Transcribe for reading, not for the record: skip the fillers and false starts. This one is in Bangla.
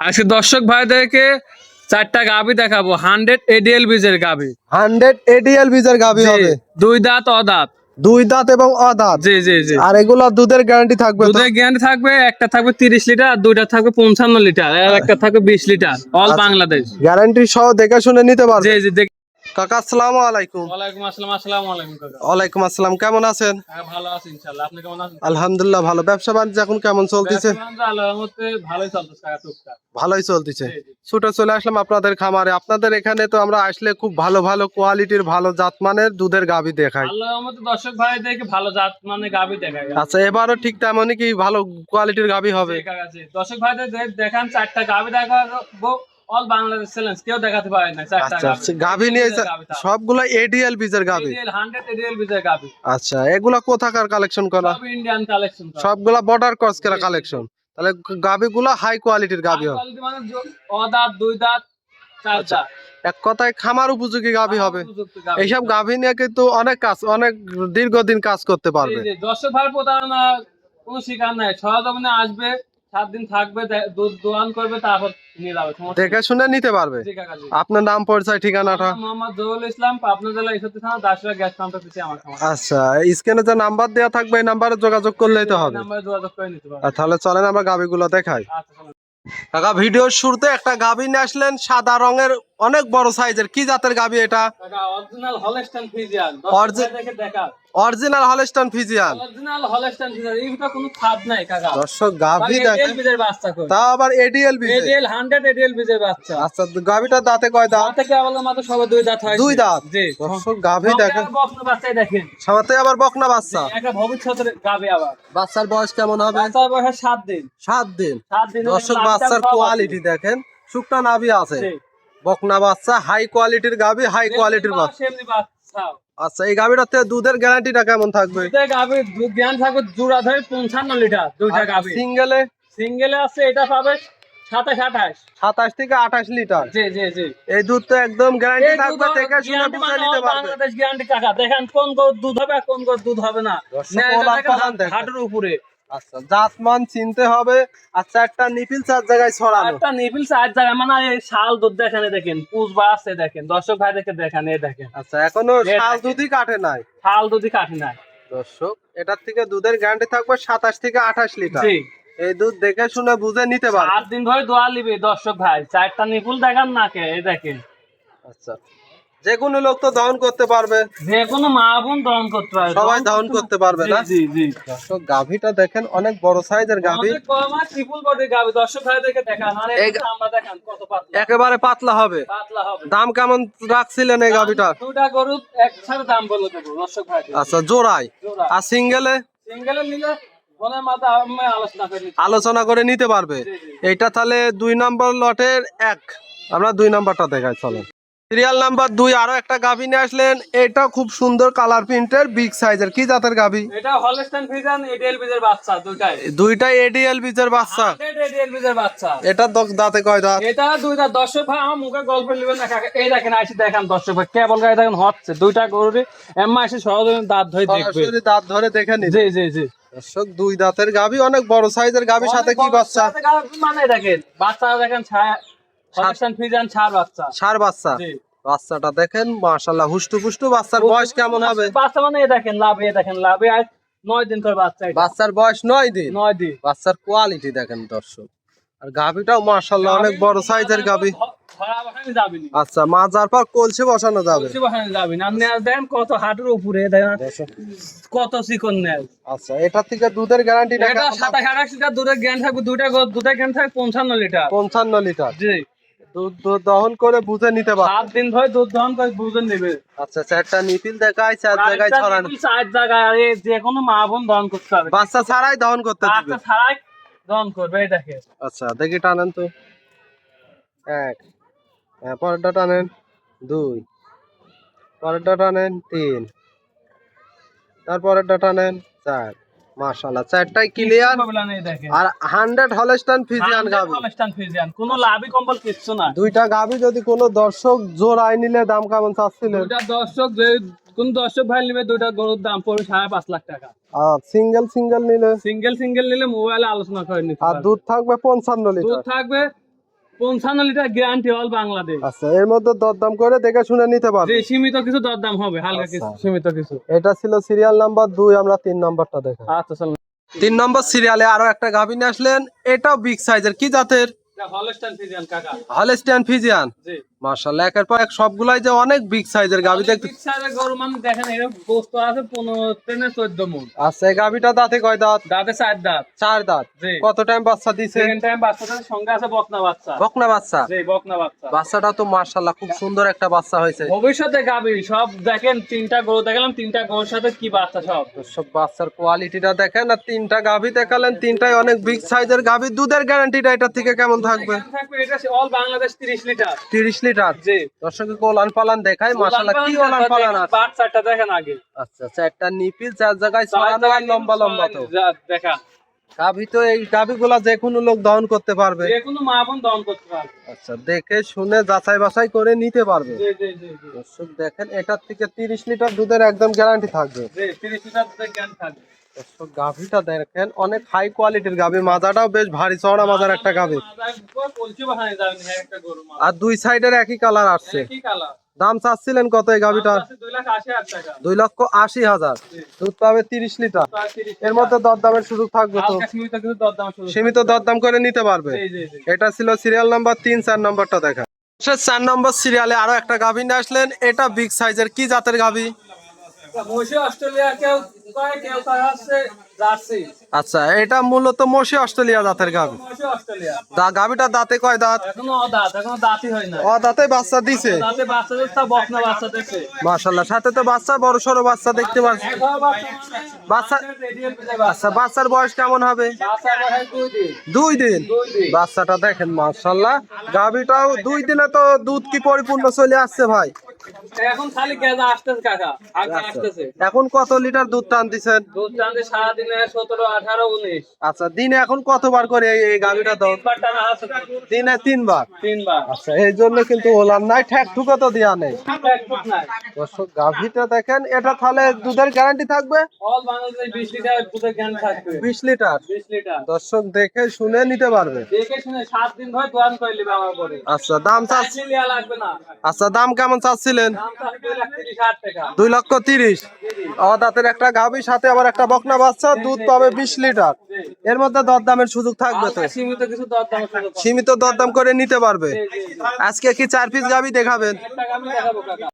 আজকে দর্শক ভাইদেরকে চারটা গাভী দেখাবো 100 এডিএল বীজের গাভী। 100 এডিএল বীজের গাভী হবে, দুই দাঁত অদাঁত। দুই দাঁত এবং অদাঁত। জি জি জি। আর এগুলা দুধের গ্যারান্টি থাকবে তো? দুধের গ্যারান্টি থাকবে, একটা থাকবে 30 লিটার আর দুইটা থাকবে 55 লিটার আর একটা থাকবে 20 লিটার, অল বাংলাদেশ। গ্যারান্টি সহ দেখে শুনে নিতে পারবে। জি জি। কাকা আসসালামু আলাইকুম। ওয়ালাইকুম আসসালাম। আসসালামু আলাইকুম কাকা। ওয়ালাইকুম আসসালাম, কেমন আছেন? হ্যাঁ ভালো আছি ইনশাআল্লাহ, আপনি কেমন আছেন? আলহামদুলিল্লাহ ভালো। ব্যবসা বাণিজ্য এখন কেমন চলতেছে? আল্লাহর রহমতে ভালোই চলতেছে কাকা, টুকটাক ভালোই চলতেছে। জি, জি। ছুটে চলে আসলাম আপনাদের খামারে। আপনাদের এখানে তো আমরা আসলে খুব ভালো ভালো কোয়ালিটির ভালো জাতমানের দুধের গাভী দেখাই। আল্লাহর রহমতে দর্শক ভাইদেরকে ভালো জাত মানে গাভী দেখাই। আচ্ছা, এবারও ঠিক তেমনই কি ভালো কোয়ালিটির গাভী হবে? জি কাকা, জি। দর্শক ভাইদের দেখান চারটা গাভী দেখাবো, অল বাংলাদেশ চ্যালেঞ্জ, কেউ দেখাতে পারে না চারটা আচ্ছা, গাভী নিয়ে সবগুলো এডিএল বীজের গাভী। 100 এডিএল বীজের গাভী। আচ্ছা, এগুলা কোথাকার কালেকশন করা? সব ইন্ডিয়ান কালেকশন, সবগুলা বর্ডার ক্রস করা কালেকশন। তাহলে গাভীগুলো হাই কোয়ালিটির গাভী হবে। মানে অদাঁত, দুই দাঁত, চার দাঁত, এক কথায় খামার উপযোগী গাভী হবে। উপযুক্ত গাভী। এইসব গাভী নিয়ে কিন্তু অনেক দীর্ঘদিন কাজ করতে পারবে। জি, জি। দর্শক ভাই প্রতারণা কোনো শিকার নাই, সহজমনে আসবে, 7 দিন থাকবে, দুধ দোয়ান করবে, তারপর নিয়ে যাবে, দেখে শুনে নিতে পারবে। জি কাকা, জি। আপনার নাম পরিচয় ঠিকানাটা? মোহাম্মদ জহুরুল ইসলাম, পাবনা জেলা ঈশ্বরদী থানা, দাসুরা গ্যাস পাম্পের পিছিয়ে আমার খামার। আচ্ছা, স্ক্রিনে যে নাম্বার দেওয়া থাকবে এই নাম্বারে যোগাযোগ করলেই তো হবে। নাম্বারে যোগাযোগ করে নিতে পারবেন। তাহলে চলেন আমরা গাভীগুলো দেখাই। আচ্ছা চলুন। কাকা, ভিডিওর শুরুতে একটা গাভী নিয়ে আসলেন সাদা রঙের, অনেক বড় সাইজের। কি জাতের গাভী এটা? কাকা অরিজিনাল হলস্টাইন ফ্রিজিয়ান। দেখে দেখা original Holstein Friesian. Original Holstein Friesian, এইটা কোনো খাদ নাই কাকা। দর্শক গাভী দেখেন, বীজের বাচ্চা কই, তা আবার এডিএল বীজ। এডিএল 100 এডিএল বীজের বাচ্চা। আচ্ছা, গাভীটার দাঁতে কয় দাঁত? দাঁতে কেবল মাত্র সবে দুই দাঁত হয়। দুই দাঁত। জি। দর্শক গাভী দেখেন, বকনা বাচ্চাই দেখেন, সাথে আবার বকনা বাচ্চা। একটা ভবিষ্যতের গাভী। আবার বাচ্চার বয়স কেমন হবে? বাচ্চার বয়স 7 দিন। 7 দিন। 7 দিন। দর্শক বাচ্চার কোয়ালিটি দেখেন, শুকনা নাভি আছে, বকনা বাচ্চা, হাই কোয়ালিটির গাভী, হাই কোয়ালিটির বাচ্চা। বাচ্চা। আচ্ছা, এই গাভীটাতে দুধের গ্যারান্টিটা কেমন থাকবে? দুধের গাভী দুধ জ্ঞান থাকবে জোড়া ধরে 55 লিটার দুইটা গাভী। সিঙ্গেলে? সিঙ্গেলে আছে এটা পাবে 27 28। 27 থেকে 28 লিটার। জি জি জি। এই দুধ তো একদম গ্যারান্টি থাকবে, দেখে শুনে বুঝে নিতে পারবে। বাংলাদেশ গ্যারান্টি কাকা, দেখেন কোন গরুর দুধ হবে আর কোন গরুর দুধ হবে না। হাটের উপরে। আচ্ছা, জাতমান চিনতে হবে। আচ্ছা, একটা নিপিল 4 জায়গায় ছড়ানো। একটা নিপিল 4 জায়গায়, মানে এই শাল দুধ দেখেন, দেখেন পুষ বাড়ছে, দেখেন দর্শক ভাই দেখেন, এই দেখেন। আচ্ছা, এখনো শাল দুধই কাটে নাই, শাল দুধই কাটে নাই। দর্শক এটার থেকে দুধের গ্যারান্টি থাকবে 27 থেকে 28 লিটার। জি। এই দুধ দেখে শুনে বুঝে নিতে পারবে। 7 দিন ধরে দোয়া লিবে দর্শক ভাই, 4টা নিপুল দেখান নাকে, এই দেখেন। আচ্ছা, যে কোনো লোক তো দহন করতে পারবে, যে কোনো মা বোন দহন করতে পারবে, সবাই দহন করতে পারবে না? জি জি। দর্শক গাভীটা দেখেন, অনেক বড় সাইজের গাভী, অনেক বড় মাছ, ট্রিপল বডি গাভী। দর্শক ভাই দেখান, আর আমরা দেখান কত পাতলা, একেবারে পাতলা হবে। পাতলা হবে। দাম কেমন রাখছিলেন এই গাভীটার? দুটা গরু একসাথে দাম বলে দেবো দর্শক ভাই। আচ্ছা, জোড়ায়? আর সিঙ্গেলে? সিঙ্গেলে নিলে মনের মাথা আমি আলোচনা করে নিচ্ছি। আলোচনা করে নিতে পারবে। এইটা তাহলে 2 নম্বর লটের আমরা 2 নাম্বারটা দেখাই, চলেন। সিরিয়াল নাম্বার 2 আরো একটা গাভী নিয়ে আসলেন। এটা খুব সুন্দর কালার প্রিন্টের, বিগ সাইজের। কি জাতের গাভী? এটা হলস্টাইন ফ্রিজিয়ান এডিএল বীজের বাচ্চা, দুইটাই এডিএল বীজের বাচ্চা। এডিএল বীজের বাচ্চা। এটা দাঁতে কয় দাঁত? এটা দুই দাঁত। দর্শক ভাই আমার মুখে গল্প নেবেন না কাকা, এই দেখেন আইসি দেখান দর্শক ভাই, কেবল গায়ে দেখেন হচ্ছে দুইটা গরুরই এম্মা এসে সহজে দাঁত ধরে দেখবে। সরাসরি দাঁত ধরে দেখে নিন। জি জি জি। দর্শক 2 দাঁতের গাভী, অনেক বড় সাইজের গাভী, সাথে কি বাচ্চা? মানে দেখেন বাচ্চা দেখেন, হলস্টাইন ফ্রিজিয়ান ছাড় বাচ্চা। ষাঁড় বাচ্চা। জি। বাচ্চাটা দেখেন মাশাআল্লাহ, হুষ্টু পুষ্টু। বাচ্চার বয়স কেমন হবে? বাচ্চা মানে এই দেখেন লাভে, দেখেন লাভে আজ 9 দিন করে বাচ্চা। বাচ্চার বয়স 9 দিন। 9 দিন। বাচ্চার কোয়ালিটি দেখেন দর্শক। আর গাভীটাও মাশাআল্লাহ অনেক বড় সাইজের গাভী। আচ্ছা, মাজার পর কলসি বসানো যাবে। দেখেন কত হাটের উপরে, দেখেন কত চিকন নেয়। আচ্ছা, এটা থেকে দুধের গ্যারান্টি এটা 27 28 লিটার দুধের জ্ঞান থাকবে, দুধের জ্ঞান থাকবে 55 লিটার। 55 লিটার। জি। দুধ দহন করে বুঝে নিতে পারবে। 7 দিন ধরে দুধ দহন করে বুঝে নেবে। আচ্ছা, 4টা নিপিল দেখায়, 4 জায়গায় ছড়ানো। 4 জায়গায়, আর যে কোনো মা বোন দহন করতে পারবে, বাচ্চা ছাড়াই দহন করতে দিবে। বাচ্চা ছাড়াই দহন করবে, এই দেখেন। আচ্ছা, দেখি টানেন তো। 1, পরেরটা টানেন। 2, পরেরটা টানেন। 3, তারপরেরটা টানেন। 4। মাশাআল্লাহ, 4টাই ক্লিয়ার। আর 100 হলস্টাইন ফ্রিজিয়ান গাভী। হলস্টাইন ফ্রিজিয়ান, কোনো লাভই কম্বল কিচ্ছু না। দুইটা গাভী যদি কোনো দর্শক জোড়ায় নিলে দাম কেমন চাচ্ছিলেন? দুইটা দর্শক কোন দর্শক ভাই নিবে, দুইটা গরুর দাম পড়বে 5.5 লাখ টাকা। আর সিঙ্গেল নিলে? সিঙ্গেল নিলে মোবাইলে আলোচনা করে নিতে আর পারবে। দুধ থাকবে 55 দুধ লিটার। থাকবে 55 লিটার গ্যারান্টি অল বাংলাদেশ। আচ্ছা, এর মধ্যে দরদাম করে দেখে শুনে নিতে পারবে। জি, সীমিত কিছু দরদাম হবে, হালকা কিছু, সীমিত কিছু। এটা ছিল সিরিয়াল নাম্বার 2, আমরা 3 নাম্বারটা দেখো। আচ্ছা চলুন। 3 নম্বর সিরিয়ালে আরো একটা গাভী নিয়ে আসলেন, এটাও বিগ সাইজের, কি জাতের? এটা হলস্টাইন ফ্রিজিয়ান কাকা। Holstein Friesian. জি। মাশাআল্লাহ, একের পর এক সবগুলাই যে অনেক বিগ সাইজের গাভী দেখতে। বিগ সাইজের গরু মানে দেখেন এর গোস্ত আছে 15 থেকে 14 মণ। আচ্ছা, এই গাভীটা দাঁতে কয় দাঁত? দাঁতে 4 দাঁত। 4 দাঁত। জি। কত টাইম বাচ্চা দিছে? সেকেন্ড টাইম বাচ্চাটার সঙ্গে আছে বকনা বাচ্চা। বকনা বাচ্চা। জি, বকনা বাচ্চা। বাচ্চাটা তো মাশাআল্লাহ খুব সুন্দর একটা বাচ্চা হয়েছে। ভবিষ্যতে গাবি সব দেখেন, 3টা গরু দেখালাম, 3টা গরুর সাথে কি বাচ্চা সব। সব বাচ্চার কোয়ালিটিটা দেখেন, আর 3টা গাভী দেখালেন, 3টাই অনেক বিগ সাইজের গাভী। দুধের গ্যারান্টিটা এটা থেকে কেমন থাকবে? থাকবে এটা অল বাংলাদেশ 30 লিটার। 30 লিটার। জি। দর্শককে ওলান পালান দেখাই, মাশাআল্লাহ কি ওলান পালান আছে। বাচ্চাটা দেখেন আগে। আচ্ছা, চারটা নিপিল, 4 জায়গায় ছড়ানো আর লম্বা লম্বা তো। দেখা গাভী তো, এই গাভীগুলা যে কোনো লোক দহন করতে পারবে। যে কোনো মা বোন দহন করতে পারবে। আচ্ছা, দেখে শুনে যাচাই বাছাই করে নিতে পারবে। জি জি জি জি। দর্শক দেখেন, এটার থেকে 30 লিটার দুধের একদম গ্যারান্টি থাকবে। জি, 30 লিটার দুধের গ্যারান্টি থাকবে। দর্শক গাভীটা দেখেন, অনেক হাই কোয়ালিটির গাভী, মাজাটাও বেশ ভারী চওড়া মাজার একটা গাভী। বলছি বাহানে যাবেন একটা গরু মা। আর দুই সাইডের একই কালার আসছে। কি কালার? দাম চাচ্ছিলেন কত এই গাভীটা? 2,80,000 টাকা। 2,80,000। দুধ পাবে 30 লিটার। এর মধ্যে দরদামের সুযোগ থাকবে তো? হালকা সীমিত কিছু দরদাম শুরু। সীমিত দরদাম করে নিতে পারবে। জি জি জি। এটা ছিল সিরিয়াল নাম্বার 3, 4 নাম্বারটা দেখা। 4 নম্বর সিরিয়ালে আরো একটা গাভী নিয়ে আসলেন, এটা বিগ সাইজের, কি জাতের গাভী? মহিষী অস্ট্রেলিয়া কেউ কয়, কেউ কয় হচ্ছে জার্সি। আচ্ছা, এটা মূলত মশি অস্ট্রেলিয়া জাতের গাভী। মহিষী অস্ট্রেলিয়া। গাভীটা দাঁতে কয় দাঁত? এখনো অদাঁত, এখনো দাঁতই হয় না। ও দাঁতে বাচ্চা দিছে। দাঁতে বাচ্চা দিচ্ছে, বকনা বাচ্চা দিচ্ছে। মাশাআল্লাহ, সাথে তো বাচ্চা, বড় সরো বাচ্চা দেখতে পাচ্ছি। বাচ্চা, আচ্ছা, বাচ্চার বয়স কেমন হবে? 2 দিন। বাচ্চাটা দেখেন মাশাআল্লাহ, গাভীটাও 2 দিনে তো দুধ কি পরিপূর্ণ চলে আসছে ভাই? এখন খালি গেজা আসতেছে কাকা, আগে আসতেছে। এখন কত লিটার দুধ টান দিচ্ছেন? দুধ টানতে সারাদিনে 17, 18, 19। আচ্ছা, দিনে এখন কতবার করে এই গাভীটা দাও? 3 বার টানা আছে। দিনে 3 বার। 3 বার। আচ্ছা, এই জন্য কিন্তু ওলান নাই, ঠ্যাক ঠুকা তো দেয়া নেই। একদম নাই। দর্শক গাভীটা দেখেন, এটা তাহলে দুধের গ্যারান্টি থাকবে? অল বাংলাদেশে 20 লিটার দুধের জ্ঞান থাকবে। 20 লিটার। 20 লিটার। দর্শক দেখে শুনে নিতে পারবে। দেখে শুনে 7 দিন ধরে দোয়ান করে নিবে আমার পরে। আচ্ছা, দাম চাচ্ছি, চাইলে লিয়া লাগবে না। আচ্ছা দাম কেমন চাচ্ছিলেন? দাম চাইলে 2,30,000 টাকা। 2,30,000। দাঁতের একটা গাভী, সাথে আবার একটা বকনা বাচ্চা, দুধ পাবে 20 লিটার। এর মধ্যে দরদামের সুযোগ থাকবে তো? হালকা সীমিত কিছু দরদাম আছে। সীমিত দরদাম করে নিতে পারবে। জি জি জি। আজকে কি 4 পিস গাভী দেখাবেন? একটা আমি দেখাবো কাকা।